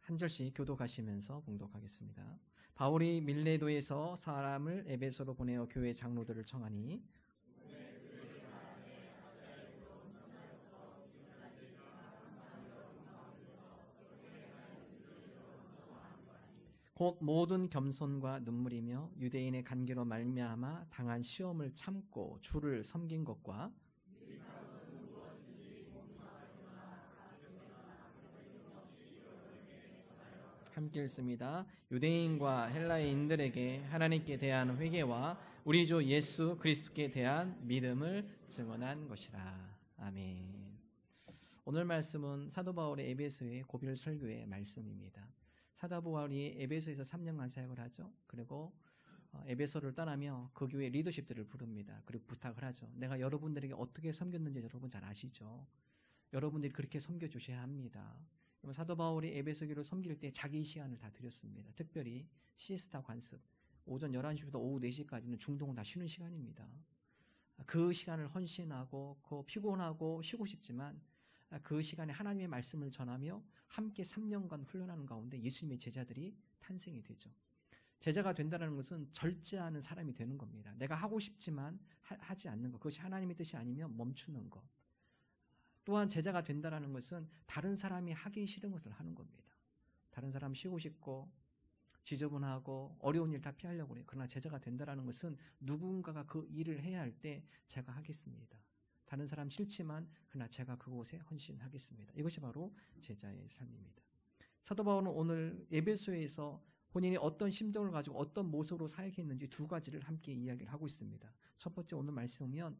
한 절씩 교독하시면서 봉독하겠습니다. 바울이 밀레도에서 사람을 에베소로 보내어 교회 장로들을 청하니 곧 모든 겸손과 눈물이며 유대인의 관계로 말미암아 당한 시험을 참고 주를 섬긴 것과 함께 읽습니다. 유대인과 헬라인들에게 하나님께 대한 회개와 우리 주 예수 그리스도께 대한 믿음을 증언한 것이라. 아멘. 오늘 말씀은 사도 바울의 에베소의 고별 설교의 말씀입니다. 사도 바울이 에베소에서 3년간 사역을 하죠. 그리고 에베소를 떠나며 그 교회 리더십들을 부릅니다. 그리고 부탁을 하죠. 내가 여러분들에게 어떻게 섬겼는지 여러분 잘 아시죠? 여러분들이 그렇게 섬겨주셔야 합니다. 사도 바울이 에베소 교회를 섬길 때 자기 시간을 다 드렸습니다. 특별히 시에스타 관습, 오전 11시부터 오후 4시까지는 중동은 다 쉬는 시간입니다. 그 시간을 헌신하고 피곤하고 쉬고 싶지만 그 시간에 하나님의 말씀을 전하며 함께 3년간 훈련하는 가운데 예수님의 제자들이 탄생이 되죠. 제자가 된다는 것은 절제하는 사람이 되는 겁니다. 내가 하고 싶지만 하지 않는 것, 그것이 하나님의 뜻이 아니면 멈추는 것. 또한 제자가 된다는 것은 다른 사람이 하기 싫은 것을 하는 겁니다. 다른 사람 쉬고 싶고 지저분하고 어려운 일 다 피하려고 해요. 그러나 제자가 된다는 것은 누군가가 그 일을 해야 할 때 제가 하겠습니다. 다른 사람 싫지만 그러나 제가 그곳에 헌신하겠습니다. 이것이 바로 제자의 삶입니다. 사도 바울은 오늘 에베소에서 본인이 어떤 심정을 가지고 어떤 모습으로 사역했는지 두 가지를 함께 이야기를 하고 있습니다. 첫 번째 오늘 말씀은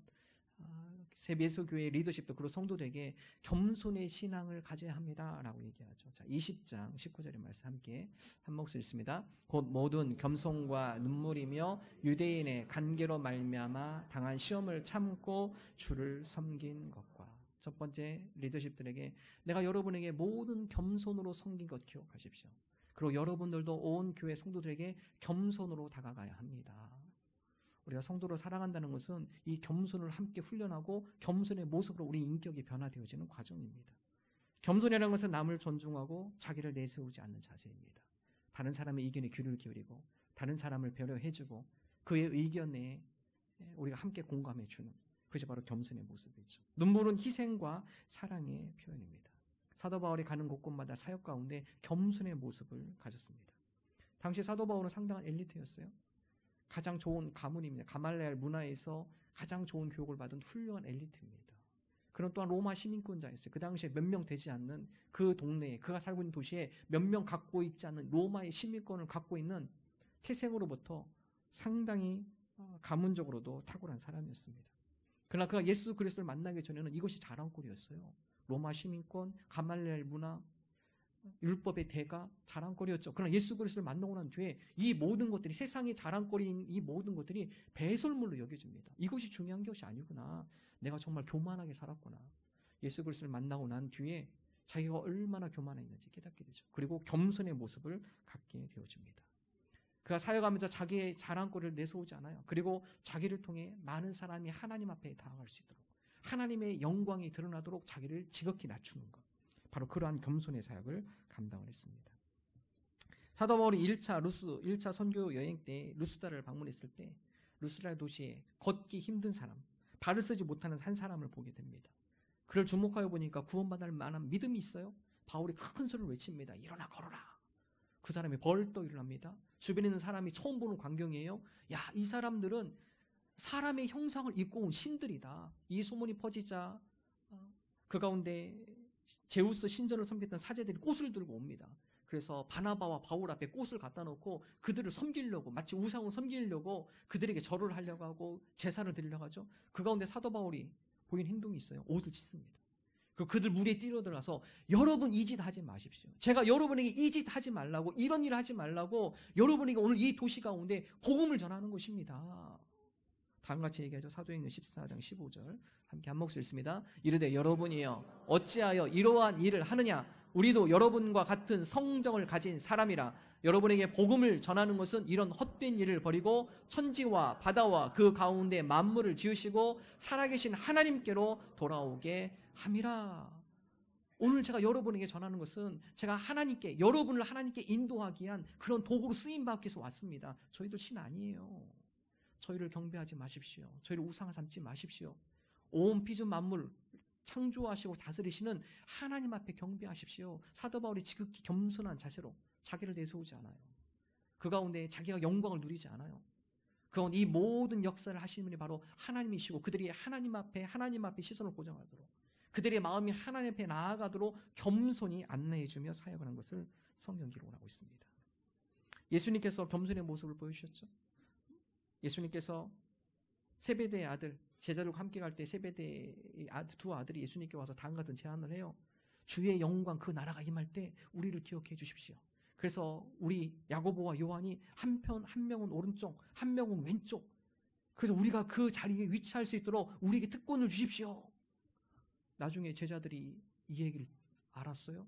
에베소 교회의 리더십도 그리고 성도들에게 겸손의 신앙을 가져야 합니다라고 얘기하죠. 자, 20장 19절의 말씀 함께 한 목소리 읽습니다. 곧 모든 겸손과 눈물이며 유대인의 관계로 말미암아 당한 시험을 참고 주를 섬긴 것과. 첫 번째 리더십들에게 내가 여러분에게 모든 겸손으로 섬긴 것 기억하십시오. 그리고 여러분들도 온 교회 성도들에게 겸손으로 다가가야 합니다. 우리가 성도를 사랑한다는 것은 이 겸손을 함께 훈련하고 겸손의 모습으로 우리 인격이 변화되어지는 과정입니다. 겸손이라는 것은 남을 존중하고 자기를 내세우지 않는 자세입니다. 다른 사람의 의견에 귀를 기울이고 다른 사람을 배려해주고 그의 의견에 우리가 함께 공감해주는 그것이 바로 겸손의 모습이죠. 눈물은 희생과 사랑의 표현입니다. 사도 바울이 가는 곳곳마다 사역 가운데 겸손의 모습을 가졌습니다. 당시 사도 바울은 상당한 엘리트였어요. 가장 좋은 가문입니다. 가말레알 문화에서 가장 좋은 교육을 받은 훌륭한 엘리트입니다. 그는 또한 로마 시민권자였어요. 그 당시에 몇 명 되지 않는 그 동네에 그가 살고 있는 도시에 몇 명 갖고 있지 않는 로마의 시민권을 갖고 있는 태생으로부터 상당히 가문적으로도 탁월한 사람이었습니다. 그러나 그가 예수 그리스도를 만나기 전에는 이것이 자랑거리였어요. 로마 시민권, 가말레알 문화, 율법의 대가 자랑거리였죠. 그러나 예수 그리스도를 만나고 난 뒤에 이 모든 것들이 세상의 자랑거리인 이 모든 것들이 배설물로 여겨집니다. 이것이 중요한 것이 아니구나. 내가 정말 교만하게 살았구나. 예수 그리스도를 만나고 난 뒤에 자기가 얼마나 교만했는지 깨닫게 되죠. 그리고 겸손의 모습을 갖게 되어집니다. 그가 사역하면서 자기의 자랑거리를 내세우지 않아요. 그리고 자기를 통해 많은 사람이 하나님 앞에 다가갈 수 있도록 하나님의 영광이 드러나도록 자기를 지극히 낮추는 것. 바로 그러한 겸손의 사역을 감당을 했습니다. 사도 바울이 1차 선교 여행 때 루스다를 방문했을 때 루스다 도시에 걷기 힘든 사람, 발을 쓰지 못하는 한 사람을 보게 됩니다. 그를 주목하여 보니까 구원받을 만한 믿음이 있어요. 바울이 큰 소리를 외칩니다. 일어나 걸어라. 그 사람이 벌떡 일어납니다. 주변에 있는 사람이 처음 보는 광경이에요. 야, 이 사람들은 사람의 형상을 입고 온 신들이다. 이 소문이 퍼지자 그 가운데 제우스 신전을 섬겼던 사제들이 꽃을 들고 옵니다. 그래서 바나바와 바울 앞에 꽃을 갖다 놓고 그들을 섬기려고 마치 우상을 섬기려고 그들에게 절을 하려고 하고 제사를 드리려고 하죠. 그 가운데 사도 바울이 보인 행동이 있어요. 옷을 찢습니다. 그리고 그들 무리에 뛰어들어가서 여러분 이 짓 하지 마십시오. 제가 여러분에게 이 짓 하지 말라고 이런 일 하지 말라고 여러분에게 오늘 이 도시 가운데 복음을 전하는 것입니다. 다음같이 얘기하죠. 사도행전 14장 15절 함께 한 목소리 읽습니다. 이르되 여러분이여 어찌하여 이러한 일을 하느냐 우리도 여러분과 같은 성정을 가진 사람이라 여러분에게 복음을 전하는 것은 이런 헛된 일을 버리고 천지와 바다와 그 가운데 만물을 지으시고 살아계신 하나님께로 돌아오게 함이라. 오늘 제가 여러분에게 전하는 것은 제가 여러분을 하나님께 인도하기 위한 그런 도구로 쓰임받기 위해서 왔습니다. 저희들 신 아니에요. 저희를 경배하지 마십시오. 저희를 우상 삼지 마십시오. 온 피조 만물 창조하시고 다스리시는 하나님 앞에 경배하십시오. 사도 바울이 지극히 겸손한 자세로 자기를 내세우지 않아요. 그 가운데 자기가 영광을 누리지 않아요. 그 가운데 이 모든 역사를 하시는 분이 바로 하나님이시고 그들이 하나님 앞에 시선을 고정하도록 그들의 마음이 하나님 앞에 나아가도록 겸손히 안내해주며 사역을 한 것을 성경 기록을 하고 있습니다. 예수님께서 겸손의 모습을 보여주셨죠. 예수님께서 세베대의 아들 제자들과 함께 갈 때 세베대의 두 아들이 예수님께 와서 다음과 같은 제안을 해요. 주의 영광 그 나라가 임할 때 우리를 기억해 주십시오. 그래서 우리 야고보와 요한이 한 명은 오른쪽 한 명은 왼쪽, 그래서 우리가 그 자리에 위치할 수 있도록 우리에게 특권을 주십시오. 나중에 제자들이 이 얘기를 알았어요.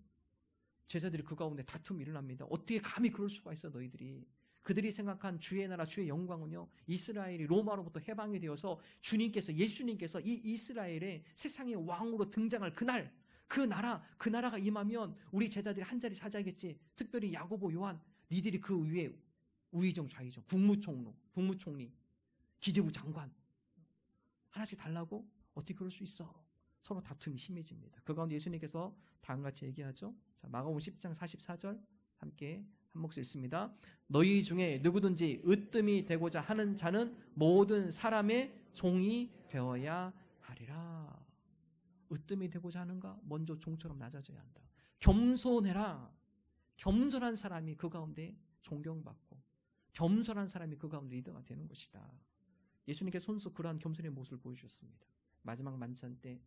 제자들이 그 가운데 다툼이 일어납니다. 어떻게 감히 그럴 수가 있어 너희들이. 그들이 생각한 주의 나라 주의 영광은요, 이스라엘이 로마로부터 해방이 되어서 예수님께서 이 이스라엘의 세상의 왕으로 등장할 그날, 그 나라가 임하면 우리 제자들이 한 자리 차지하겠지. 특별히 야고보 요한, 니들이 그 위에 우의정 좌의정 국무총리 기재부 장관 하나씩 달라고? 어떻게 그럴 수 있어? 서로 다툼이 심해집니다. 그 가운데 예수님께서 다음같이 얘기하죠. 자, 마가복음 10장 44절 함께 한 목소리 읽습니다. 너희 중에 누구든지 으뜸이 되고자 하는 자는 모든 사람의 종이 되어야 하리라. 으뜸이 되고자 하는가? 먼저 종처럼 낮아져야 한다. 겸손해라. 겸손한 사람이 그 가운데 존경받고 겸손한 사람이 그 가운데 리더가 되는 것이다. 예수님께서 손수 그러한 겸손의 모습을 보여주셨습니다. 마지막 만찬 때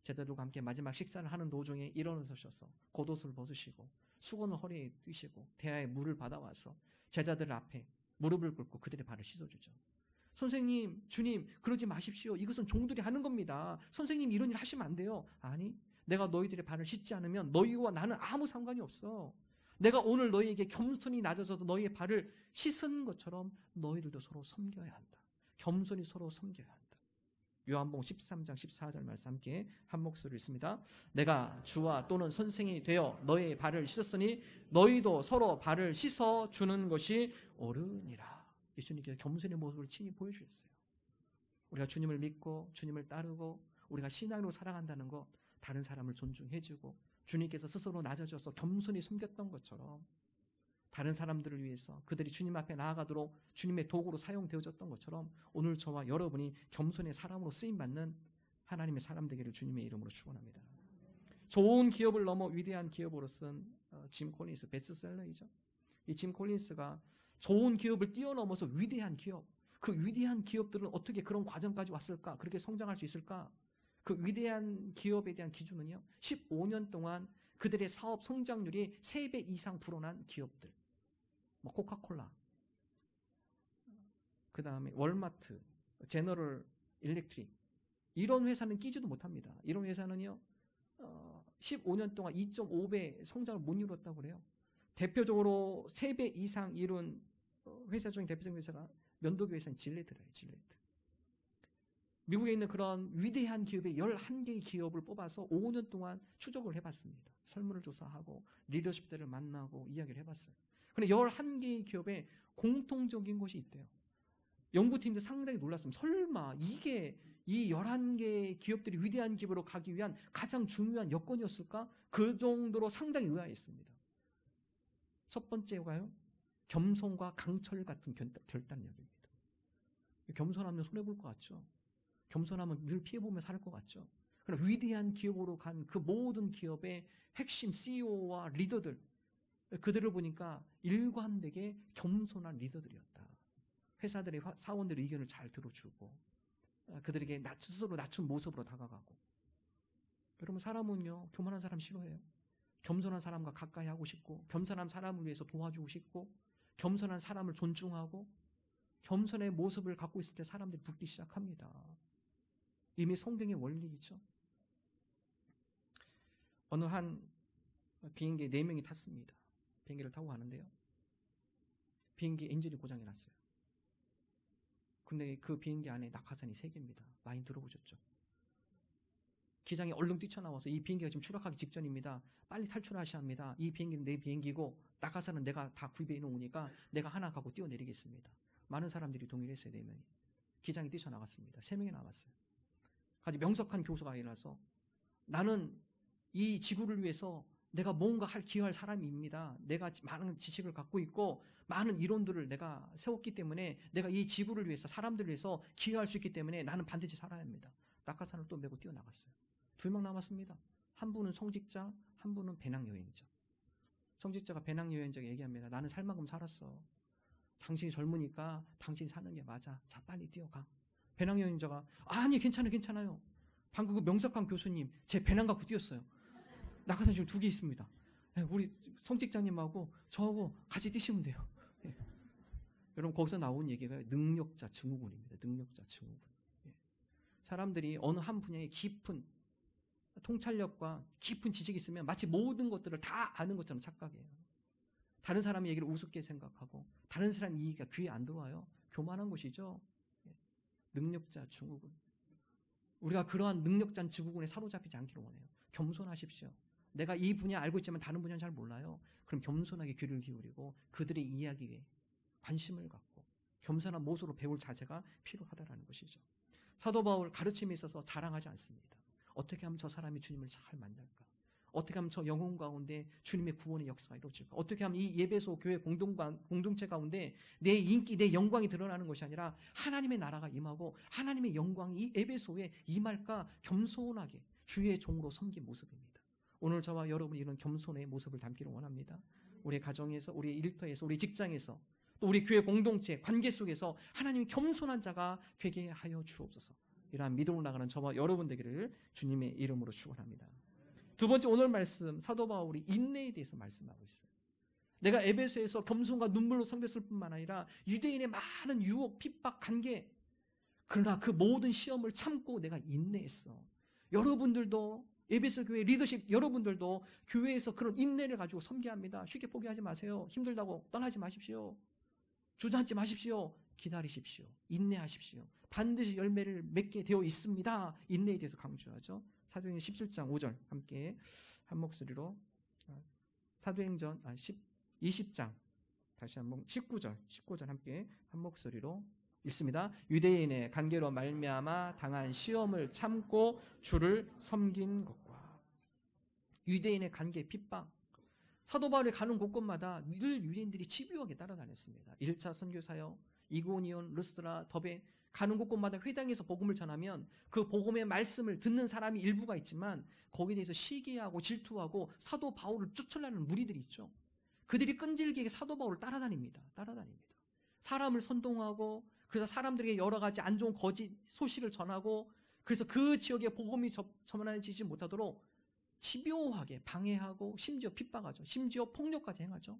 제자들과 함께 마지막 식사를 하는 도중에 일어나셔서 겉옷을 벗으시고 수건을 허리에 뜨시고 대야에 물을 받아와서 제자들 앞에 무릎을 꿇고 그들의 발을 씻어주죠. 선생님, 주님, 그러지 마십시오. 이것은 종들이 하는 겁니다. 선생님, 이런 일 하시면 안 돼요. 아니, 내가 너희들의 발을 씻지 않으면 너희와 나는 아무 상관이 없어. 내가 오늘 너희에게 겸손히 낮아져서 너희의 발을 씻은 것처럼 너희들도 서로 섬겨야 한다. 겸손히 서로 섬겨야 한다. 요한복음 13장 14절 말씀 함께 한 목소리 읽습니다. 내가 주와 또는 선생이 되어 너희의 발을 씻었으니 너희도 서로 발을 씻어 주는 것이 옳으니라. 예수님께서 겸손의 모습을 친히 보여주셨어요. 우리가 주님을 믿고 주님을 따르고 우리가 신앙으로 살아간다는 것, 다른 사람을 존중해주고 주님께서 스스로 낮아져서 겸손히 섬겼던 것처럼 다른 사람들을 위해서 그들이 주님 앞에 나아가도록 주님의 도구로 사용되어졌던 것처럼 오늘 저와 여러분이 겸손의 사람으로 쓰임받는 하나님의 사람 되기를 주님의 이름으로 축원합니다. 좋은 기업을 넘어 위대한 기업으로 쓴 짐 콜린스 베스트셀러이죠. 이 짐 콜린스가 좋은 기업을 뛰어넘어서 위대한 기업, 그 위대한 기업들은 어떻게 그런 과정까지 왔을까? 그렇게 성장할 수 있을까? 그 위대한 기업에 대한 기준은요, 15년 동안 그들의 사업 성장률이 3배 이상 불어난 기업들, 뭐 코카콜라, 그 다음에 월마트, 제너럴 일렉트릭, 이런 회사는 끼지도 못합니다. 이런 회사는요 15년 동안 2.5배 성장을 못 이뤘다고 그래요. 대표적으로 3배 이상 이룬 회사 중에 대표적인 회사가 면도기 회사인 질레트래요. 질레트. 미국에 있는 그런 위대한 기업의 11개의 기업을 뽑아서 5년 동안 추적을 해봤습니다. 설문을 조사하고 리더십들을 만나고 이야기를 해봤어요. 그런데 11개의 기업에 공통적인 것이 있대요. 연구팀도 상당히 놀랐습니다. 설마 이게 이 11개의 기업들이 위대한 기업으로 가기 위한 가장 중요한 여건이었을까? 그 정도로 상당히 의아했습니다. 첫 번째가요, 겸손과 강철 같은 결단력입니다. 겸손하면 손해볼 것 같죠? 겸손하면 늘 피해보며 살 것 같죠? 그러나 위대한 기업으로 간 그 모든 기업의 핵심 CEO와 리더들, 그들을 보니까 일관되게 겸손한 리더들이었다. 회사들의 사원들의 의견을 잘 들어주고 그들에게 스스로 낮춘 모습으로 다가가고. 여러분, 사람은요 교만한 사람 싫어해요. 겸손한 사람과 가까이 하고 싶고, 겸손한 사람을 위해서 도와주고 싶고, 겸손한 사람을 존중하고, 겸손의 모습을 갖고 있을 때 사람들이 붙기 시작합니다. 이미 성경의 원리이죠. 어느 한 비행기에 4명이 탔습니다. 비행기를 타고 가는데요, 비행기 엔진이 고장이 났어요. 근데 그 비행기 안에 낙하산이 3개입니다. 많이 들어보셨죠? 기장이 얼른 뛰쳐나와서 이 비행기가 지금 추락하기 직전입니다. 빨리 탈출하셔야 합니다. 이 비행기는 내 비행기고 낙하산은 내가 다 구비해 놓으니까 내가 하나 갖고 뛰어내리겠습니다. 많은 사람들이 동의를 했어요. 4명이. 기장이 뛰쳐나갔습니다. 3명이 남았어요. 아주 명석한 교수가 일어나서 나는 이 지구를 위해서 내가 뭔가 기여할 사람입니다. 내가 많은 지식을 갖고 있고 많은 이론들을 내가 세웠기 때문에 내가 이 지구를 위해서 사람들을 위해서 기여할 수 있기 때문에 나는 반드시 살아야 합니다. 낙하산을 또 메고 뛰어나갔어요. 2명 남았습니다. 한 분은 성직자, 한 분은 배낭여행자. 성직자가 배낭여행자가 얘기합니다. 나는 살 만큼 살았어. 당신이 젊으니까 당신이 사는 게 맞아. 자, 빨리 뛰어가. 배낭여행자가 아니 괜찮아요. 방금 그 명석한 교수님 제 배낭 갖고 뛰었어요. 낙하산 지금 2개 있습니다. 우리 성직자님하고 저하고 같이 뛰시면 돼요. 여러분 거기서 나온 얘기가 능력자 증후군입니다. 능력자 증후군. 사람들이 어느 한 분야에 깊은 통찰력과 깊은 지식이 있으면 마치 모든 것들을 다 아는 것처럼 착각해요. 다른 사람의 얘기를 우습게 생각하고 다른 사람 이야기가 귀에 안 들어와요. 교만한 것이죠. 능력자 증후군. 우리가 그러한 능력자 증후군에 사로잡히지 않기를 원해요. 겸손하십시오. 내가 이 분야 알고 있지만 다른 분야는 잘 몰라요. 그럼 겸손하게 귀를 기울이고 그들의 이야기에 관심을 갖고 겸손한 모습으로 배울 자세가 필요하다는 것이죠. 사도 바울 가르침에 있어서 자랑하지 않습니다. 어떻게 하면 저 사람이 주님을 잘 만날까? 어떻게 하면 저 영혼 가운데 주님의 구원의 역사가 이루어질까? 어떻게 하면 이 예배소 교회 공동체 가운데 내 인기, 내 영광이 드러나는 것이 아니라 하나님의 나라가 임하고 하나님의 영광이 이 예배소에 임할까? 겸손하게 주의 종으로 섬긴 모습입니다. 오늘 저와 여러분이 이런 겸손의 모습을 담기를 원합니다. 우리 가정에서, 우리 일터에서, 우리 직장에서, 또 우리 교회 공동체, 관계 속에서 하나님이 겸손한 자가 되게 하여 주옵소서. 이러한 믿음으로 나가는 저와 여러분 되기를 주님의 이름으로 축원합니다. 2번째 오늘 말씀, 사도 바울이 인내에 대해서 말씀하고 있어요. 내가 에베소에서 겸손과 눈물로 섬겼을 뿐만 아니라 유대인의 많은 유혹, 핍박, 관계, 그러나 그 모든 시험을 참고 내가 인내했어. 여러분들도 에베소 교회 리더십 여러분들도 교회에서 그런 인내를 가지고 섬겨야 합니다. 쉽게 포기하지 마세요. 힘들다고 떠나지 마십시오. 주저앉지 마십시오. 기다리십시오. 인내하십시오. 반드시 열매를 맺게 되어 있습니다. 인내에 대해서 강조하죠. 사도행전 17장 5절 함께 한 목소리로 사도행전 20장 다시 한번 19절 함께 한 목소리로 읽습니다. 유대인의 관계로 말미암아 당한 시험을 참고 주를 섬긴 것과 유대인의 관계 핍박 사도 바울이 가는 곳곳마다 늘 유대인들이 집요하게 따라다녔습니다. 1차 선교사역 이고니온, 르스드라, 더베 가는 곳곳마다 회당에서 복음을 전하면 그 복음의 말씀을 듣는 사람이 일부가 있지만 거기에 대해서 시기하고 질투하고 사도 바울을 쫓으려는 무리들이 있죠. 그들이 끈질기게 사도 바울을 따라다닙니다. 사람을 선동하고 그래서 사람들에게 여러 가지 안 좋은 거짓 소식을 전하고 그래서 그 지역에 복음이 전해지지 못하도록 집요하게 방해하고 심지어 핍박하죠. 심지어 폭력까지 행하죠.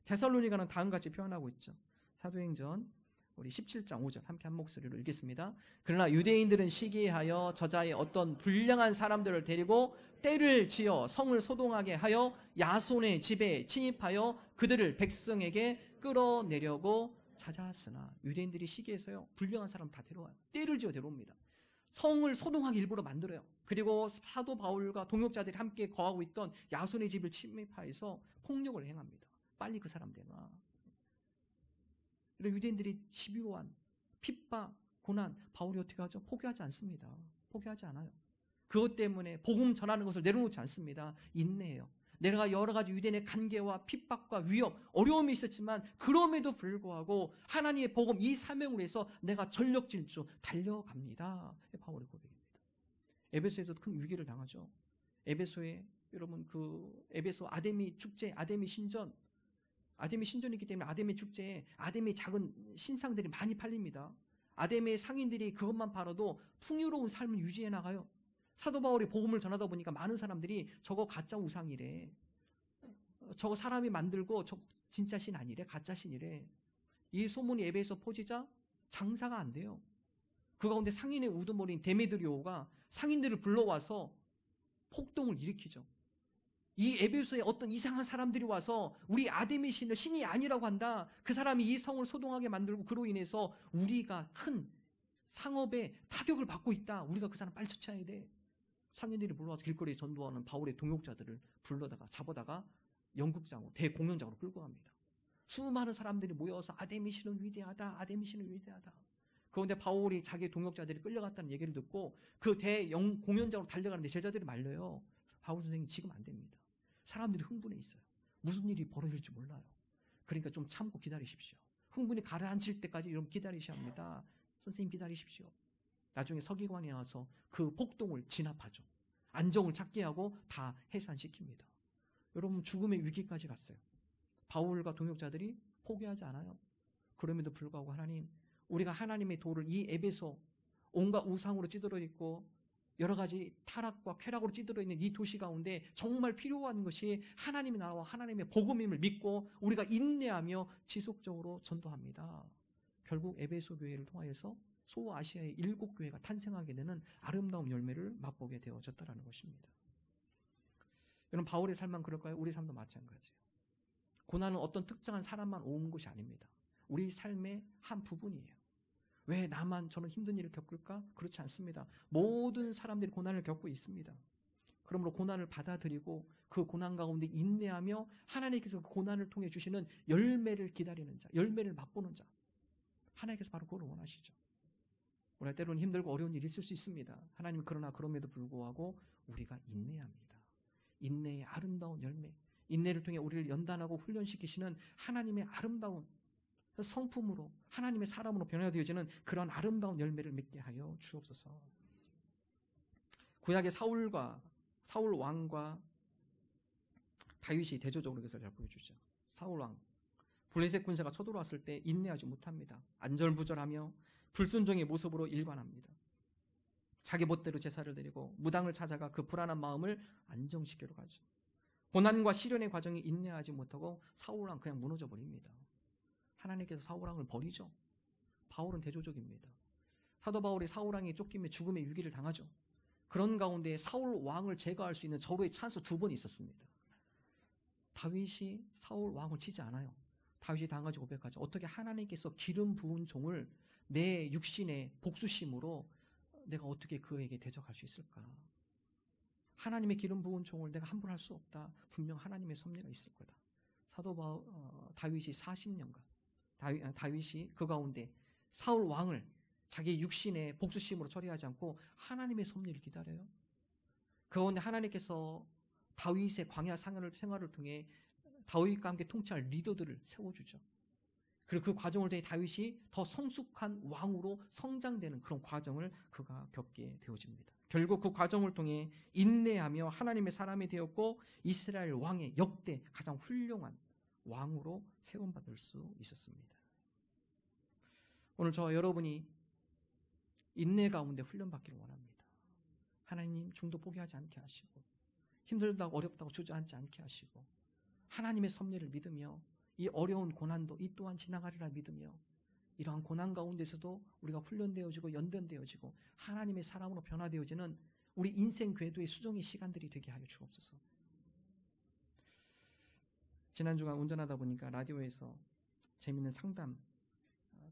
데살로니가는 다음같이 표현하고 있죠. 사도행전 우리 17장 5절 함께 한 목소리로 읽겠습니다. 그러나 유대인들은 시기하여 저자의 어떤 불량한 사람들을 데리고 떼를 지어 성을 소동하게 하여 야손의 집에 침입하여 그들을 백성에게 끌어내려고 찾아왔으나 유대인들이 시기해서요 불량한 사람 다 데려와요. 떼를 지어 데려옵니다. 성을 소동하게 일부러 만들어요. 그리고 사도 바울과 동역자들이 함께 거하고 있던 야손의 집을 침입하여서 폭력을 행합니다. 빨리 그 사람 내놔. 이런 유대인들이 집요한 핍박, 고난, 바울이 어떻게 하죠? 포기하지 않습니다. 포기하지 않아요. 그것 때문에 복음 전하는 것을 내려놓지 않습니다. 인내해요. 내가 여러 가지 유대인의 관계와 핍박과 위협, 어려움이 있었지만 그럼에도 불구하고 하나님의 복음 이 사명을 위해서 내가 전력 질주 달려갑니다. 바울의 고백입니다. 에베소에서도 큰 위기를 당하죠. 에베소에 여러분 에베소 아데미 축제, 아데미 신전이기 때문에 아데미 축제에 아데미 작은 신상들이 많이 팔립니다. 아데미의 상인들이 그것만 팔아도 풍요로운 삶을 유지해 나가요. 사도 바울이 복음을 전하다 보니까 많은 사람들이 저거 가짜 우상이래. 저거 사람이 만들고 저 진짜 신 아니래. 가짜 신이래. 이 소문이 에베소 퍼지자 장사가 안 돼요. 그 가운데 상인의 우두머리인 데메드리오가 상인들을 불러와서 폭동을 일으키죠. 이 에베소에 어떤 이상한 사람들이 와서 우리 아데미 신을 신이 아니라고 한다. 그 사람이 이 성을 소동하게 만들고 그로 인해서 우리가 큰 상업에 타격을 받고 있다. 우리가 그 사람 빨리 처치해야 돼. 상인들이 불러와서 길거리에 전도하는 바울의 동역자들을 불러다가 잡아다가 연극장으로 대공연장으로 끌고 갑니다. 수많은 사람들이 모여서 아데미시는 위대하다, 아데미시는 위대하다. 그런데 바울이 자기 동역자들이 끌려갔다는 얘기를 듣고 그 대공연장으로 달려가는데 제자들이 말려요. 바울 선생님 지금 안 됩니다. 사람들이 흥분해 있어요. 무슨 일이 벌어질지 몰라요. 그러니까 좀 참고 기다리십시오. 흥분이 가라앉힐 때까지 좀 기다리셔야 합니다. 선생님 기다리십시오. 나중에 서기관이 와서 그 폭동을 진압하죠. 안정을 찾게 하고 다 해산시킵니다. 여러분 죽음의 위기까지 갔어요. 바울과 동역자들이 포기하지 않아요. 그럼에도 불구하고 하나님, 우리가 하나님의 도를 이 에베소 온갖 우상으로 찌들어 있고 여러 가지 타락과 쾌락으로 찌들어 있는 이 도시 가운데 정말 필요한 것이 하나님의 나라와 하나님의 복음임을 믿고 우리가 인내하며 지속적으로 전도합니다. 결국 에베소 교회를 통하여서 소아시아의 7교회가 탄생하게 되는 아름다운 열매를 맛보게 되어졌다는 것입니다. 여러분 바울의 삶만 그럴까요? 우리 삶도 마찬가지예요. 고난은 어떤 특정한 사람만 온 것이 아닙니다. 우리 삶의 한 부분이에요. 왜 나만 저는 힘든 일을 겪을까? 그렇지 않습니다. 모든 사람들이 고난을 겪고 있습니다. 그러므로 고난을 받아들이고 그 고난 가운데 인내하며 하나님께서 그 고난을 통해 주시는 열매를 기다리는 자, 열매를 맛보는 자, 하나님께서 바로 그걸 원하시죠. 우리가 때로는 힘들고 어려운 일이 있을 수 있습니다. 하나님 그러나 그럼에도 불구하고 우리가 인내합니다. 인내의 아름다운 열매, 인내를 통해 우리를 연단하고 훈련시키시는 하나님의 아름다운 성품으로 하나님의 사람으로 변화되어지는 그런 아름다운 열매를 맺게 하여 주옵소서. 구약의 사울 왕과 다윗이 대조적으로 그것을 잘 보여주죠. 사울 왕, 블레셋 군사가 쳐들어왔을 때 인내하지 못합니다. 안절부절하며 불순종의 모습으로 일관합니다. 자기 멋대로 제사를 드리고 무당을 찾아가 그 불안한 마음을 안정시키러 가죠. 고난과 시련의 과정이 인내하지 못하고 사울 왕 그냥 무너져 버립니다. 하나님께서 사울 왕을 버리죠. 바울은 대조적입니다. 사도 바울이 사울 왕이 쫓기며 죽음의 위기를 당하죠. 그런 가운데 사울 왕을 제거할 수 있는 절호의 찬스 2번 있었습니다. 다윗이 사울 왕을 치지 않아요. 다윗이 당하지 고백하죠. 어떻게 하나님께서 기름 부은 종을 내 육신의 복수심으로 내가 어떻게 그에게 대적할 수 있을까? 하나님의 기름 부은 종을 내가 함부로 할 수 없다. 분명 하나님의 섭리가 있을 거다. 다윗이 40년간 다윗이 그 가운데 사울 왕을 자기 육신의 복수심으로 처리하지 않고 하나님의 섭리를 기다려요. 그 가운데 하나님께서 다윗의 광야 생활을 통해 다윗과 함께 통치할 리더들을 세워주죠. 그리고 그 과정을 통해 다윗이 더 성숙한 왕으로 성장되는 그런 과정을 그가 겪게 되어집니다. 결국 그 과정을 통해 인내하며 하나님의 사람이 되었고 이스라엘 왕의 역대 가장 훌륭한 왕으로 세움받을 수 있었습니다. 오늘 저와 여러분이 인내 가운데 훈련받기를 원합니다. 하나님 중도 포기하지 않게 하시고 힘들다고 어렵다고 주저앉지 않게 하시고 하나님의 섭리를 믿으며 이 어려운 고난도 이 또한 지나가리라 믿으며 이러한 고난 가운데서도 우리가 훈련되어지고 연단되어지고 하나님의 사람으로 변화되어지는 우리 인생 궤도의 수종의 시간들이 되게 하여 주옵소서. 지난 주간 운전하다 보니까 라디오에서 재미있는 상담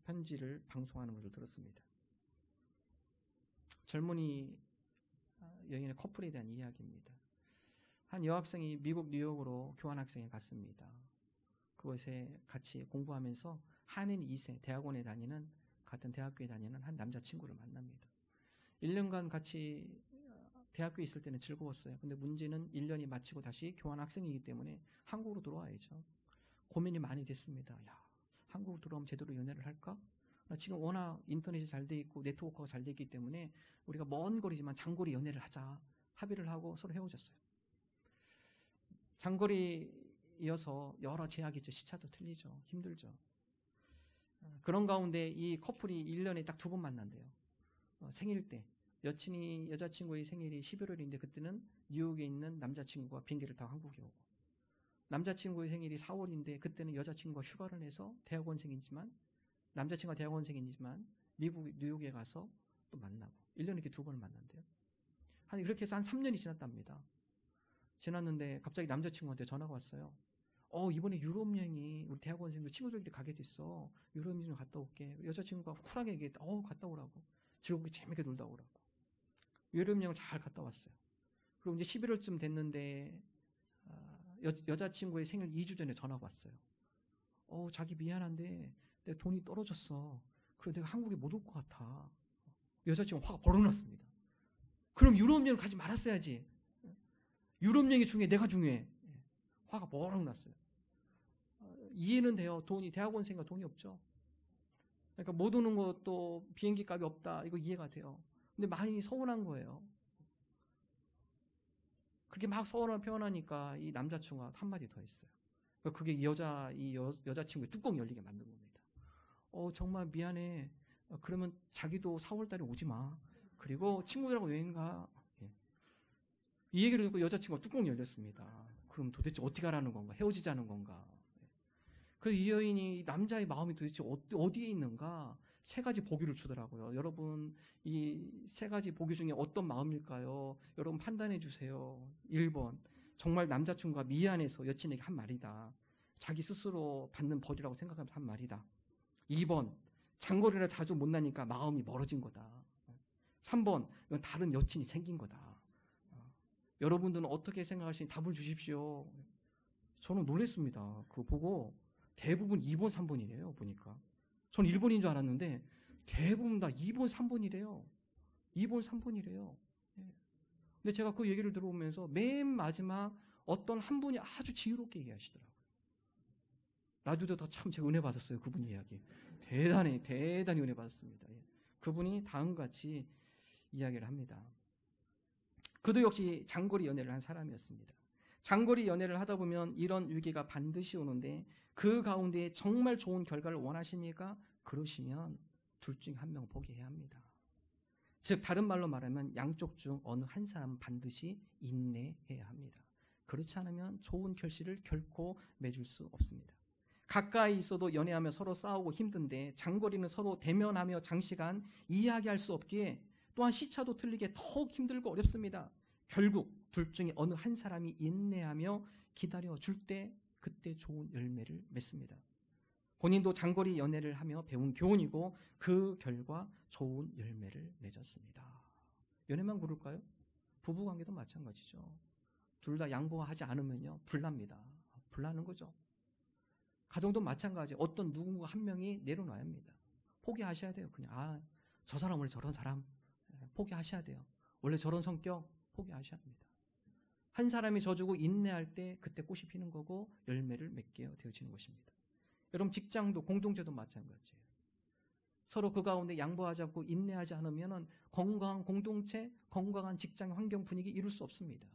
편지를 방송하는 것을 들었습니다. 젊은이 여인의 커플에 대한 이야기입니다. 한 여학생이 미국 뉴욕으로 교환학생에 갔습니다. 그곳에 같이 공부하면서 한인 2세 대학원에 다니는 같은 대학교에 다니는 한 남자친구를 만납니다. 1년간 같이 대학교에 있을 때는 즐거웠어요. 근데 문제는 1년이 마치고 다시 교환학생이기 때문에 한국으로 돌아와야죠. 고민이 많이 됐습니다. 야, 한국으로 돌아오면 제대로 연애를 할까? 지금 워낙 인터넷이 잘 돼 있고 네트워크가 잘 돼 있기 때문에 우리가 먼 거리지만 장거리 연애를 하자 합의를 하고 서로 헤어졌어요. 장거리여서 여러 제약이 있죠. 시차도 틀리죠. 힘들죠. 그런 가운데 이 커플이 1년에 딱 2번 만난대요. 생일 때 여자친구의 생일이 11월인데 그때는 뉴욕에 있는 남자친구가 비행기를 타고 한국에 오고 남자친구의 생일이 4월인데 그때는 여자친구가 휴가를 내서 대학원생이지만 남자친구가 대학원생이지만 미국 뉴욕에 가서 또 만나고 1년에 이렇게 2번을 만난대요. 그렇게 해서 한 3년이 지났답니다. 지났는데 갑자기 남자친구한테 전화가 왔어요. 이번에 유럽 여행이 우리 대학원생들 친구들끼리 가게 됐어. 유럽 여행 좀 갔다 올게. 여자친구가 쿨하게 얘기했다. 갔다 오라고. 즐겁게 재밌게 놀다 오라고. 유럽 여행을 잘 갔다 왔어요. 그리고 이제 11월쯤 됐는데 여자친구의 생일 2주 전에 전화가 왔어요. 자기 미안한데 내 돈이 떨어졌어. 그래서 내가 한국에 못 올 것 같아. 여자친구가 화가 버럭 났습니다. 그럼 유럽 여행 가지 말았어야지. 유럽 여행이 중요해, 내가 중요해. 화가 버럭 났어요. 이해는 돼요. 대학원생과 돈이 없죠. 그러니까 못 오는 것도 비행기 값이 없다. 이거 이해가 돼요. 근데 많이 서운한 거예요. 그렇게 막 서운함을 표현하니까 이 남자친구가 한마디 더 했어요. 그게 이 여자친구의 뚜껑이 열리게 만든 겁니다. 정말 미안해. 그러면 자기도 4월달에 오지 마. 그리고 친구들하고 여행 가. 이 얘기를 듣고 여자친구가 뚜껑이 열렸습니다. 그럼 도대체 어떻게 하라는 건가? 헤어지자는 건가? 그래서 이 여인이, 남자의 마음이 도대체 어디에 있는가? 세 가지 보기를 주더라고요. 여러분, 이 세 가지 보기 중에 어떤 마음일까요? 여러분 판단해 주세요. 1번, 정말 남자친구가 미안해서 여친에게 한 말이다. 자기 스스로 받는 벌이라고 생각하면서 한 말이다. 2번, 장거리라 자주 못 나니까 마음이 멀어진 거다. 3번, 이건 다른 여친이 생긴 거다. 여러분들은 어떻게 생각하시는지 답을 주십시오. 저는 놀랐습니다. 그거 보고 대부분 2번, 3번이래요. 보니까. 전 1번인 줄 알았는데 대부분 다 2번, 3번이래요. 2번, 3번이래요. 근데 제가 그 얘기를 들어보면서 맨 마지막 어떤 한 분이 아주 지혜롭게 얘기하시더라고요. 라디오도 참 제가 은혜 받았어요. 그분 이야기. 대단히 은혜 받았습니다. 그분이 다음과 같이 이야기를 합니다. 그도 역시 장거리 연애를 한 사람이었습니다. 장거리 연애를 하다 보면 이런 위기가 반드시 오는데 그 가운데 정말 좋은 결과를 원하십니까? 그러시면 둘 중 한 명 포기해야 합니다. 즉 다른 말로 말하면 양쪽 중 어느 한 사람은 반드시 인내해야 합니다. 그렇지 않으면 좋은 결실을 결코 맺을 수 없습니다. 가까이 있어도 연애하며 서로 싸우고 힘든데 장거리는 서로 대면하며 장시간 이야기할 수 없기에 또한 시차도 틀리게 더욱 힘들고 어렵습니다. 결국 둘 중에 어느 한 사람이 인내하며 기다려줄 때 그때 좋은 열매를 맺습니다. 본인도 장거리 연애를 하며 배운 교훈이고 그 결과 좋은 열매를 맺었습니다. 연애만 그럴까요? 부부관계도 마찬가지죠. 둘 다 양보하지 않으면요 불납니다. 불나는 거죠. 가정도 마찬가지. 어떤 누군가 한 명이 내려놔야 합니다. 포기하셔야 돼요. 그냥 저 사람 원래 저런 사람 포기하셔야 돼요. 원래 저런 성격 포기하셔야 합니다. 한 사람이 져주고 인내할 때 그때 꽃이 피는 거고 열매를 맺게 되어지는 것입니다. 여러분 직장도 공동체도 마찬가지예요. 서로 그 가운데 양보하지 않고 인내하지 않으면 건강한 공동체, 건강한 직장 환경 분위기 이룰 수 없습니다.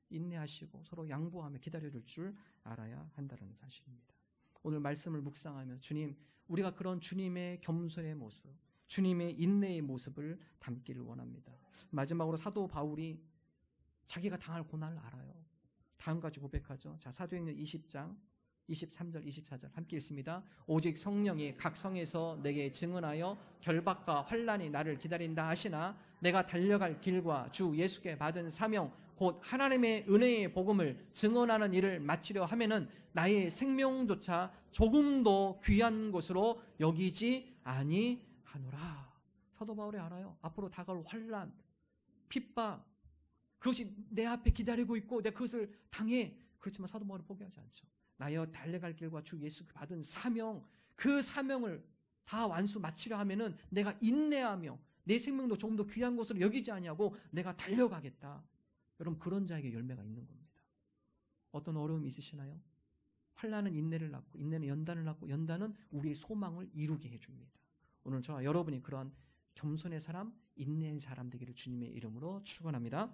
인내하시고 서로 양보하며 기다려줄 줄 알아야 한다는 사실입니다. 오늘 말씀을 묵상하며 주님, 우리가 그런 주님의 겸손의 모습, 주님의 인내의 모습을 담기를 원합니다. 마지막으로 사도 바울이 자기가 당할 고난을 알아요. 다음까지 고백하죠. 자, 사도행전 20장 23절 24절 함께 읽습니다. 오직 성령이 각 성에서 내게 증언하여 결박과 환난이 나를 기다린다 하시나 내가 달려갈 길과 주 예수께 받은 사명 곧 하나님의 은혜의 복음을 증언하는 일을 마치려 하면은 나의 생명조차 조금도 귀한 것으로 여기지 아니하노라. 사도 바울이 알아요. 앞으로 다가올 환난, 핍박, 그것이 내 앞에 기다리고 있고 내가 그것을 당해. 그렇지만 사도 바울이 포기하지 않죠. 나여 달려갈 길과 주 예수께 받은 사명, 그 사명을 다 마치려 하면은 내가 인내하며 내 생명도 조금 더 귀한 것으로 여기지 아니하고 내가 달려가겠다. 여러분 그런 자에게 열매가 있는 겁니다. 어떤 어려움이 있으시나요? 환난은 인내를 낳고 인내는 연단을 낳고 연단은 우리의 소망을 이루게 해줍니다. 오늘 저와 여러분이 그러한 겸손의 사람, 인내의 사람 되기를 주님의 이름으로 축원합니다.